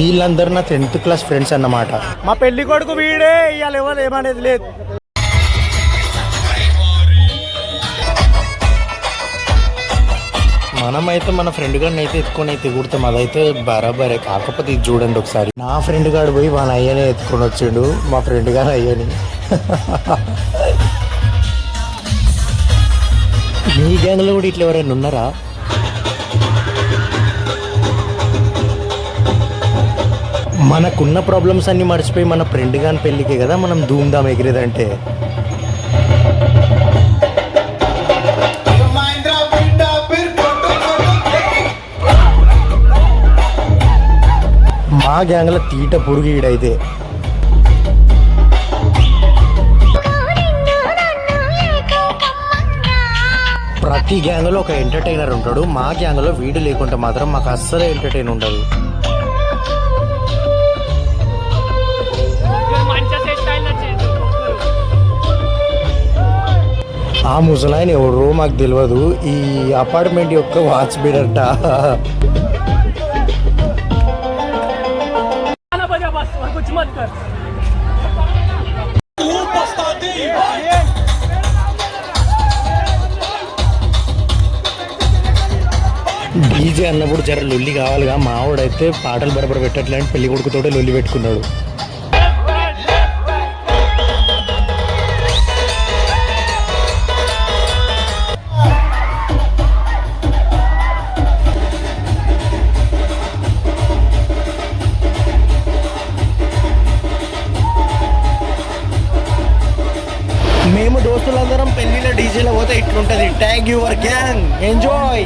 వీళ్ళందరూ నా 10th class friends అన్నమాట. మా పెళ్లి కొడుకు వీడే, ఇవాళ ఎవరు ఏమనేది లేదు. మనమైతే మన ఫ్రెండ్ గారిని అయితే ఎత్తుకొని అయితే ఎగురుతాం, అదైతే బరాబరే. కాకపోతే ఇది చూడండి ఒకసారి, నా ఫ్రెండ్ గారు పోయి వాళ్ళ అయ్యనే ఎత్తుకొని వచ్చిండు, మా ఫ్రెండ్ గారు అయ్యని. మీ గ్యాంగ్లో కూడా ఇట్లా ఎవరైనా ఉన్నారా? మనకున్న ప్రాబ్లమ్స్ అన్ని మర్చిపోయి మన ఫ్రెండ్ గాని పెళ్ళికే కదా మనం ధూమ్ధామ్ ఎగిరేదంటే. మా గ్యాంగ్లో తీట పురుగు ఈడైతే. ప్రతి గ్యాంగ్లో ఒక ఎంటర్టైనర్ ఉంటాడు. మా గ్యాంగ్లో వీడు లేకుంటే మాత్రం మాకు అస్సలు ఎంటర్టైన్ ఉండదు. ఆ ముసలాయన ఎవరో మాకు తెలియదు, ఈ అపార్ట్మెంట్ యొక్క వాచ్మెన్ అంట. డీజే అన్నప్పుడు జర లొల్లి కావాలిగా. మావాడైతే పాటలు బరబర పెట్టట్లని పెళ్లి కొడుకుతోటే లొల్లి పెట్టుకున్నాడు. మేము దోస్తులందరం పెళ్లిలో డీజేలో పోతే ఇట్లుంటది. Tag your gang, enjoy.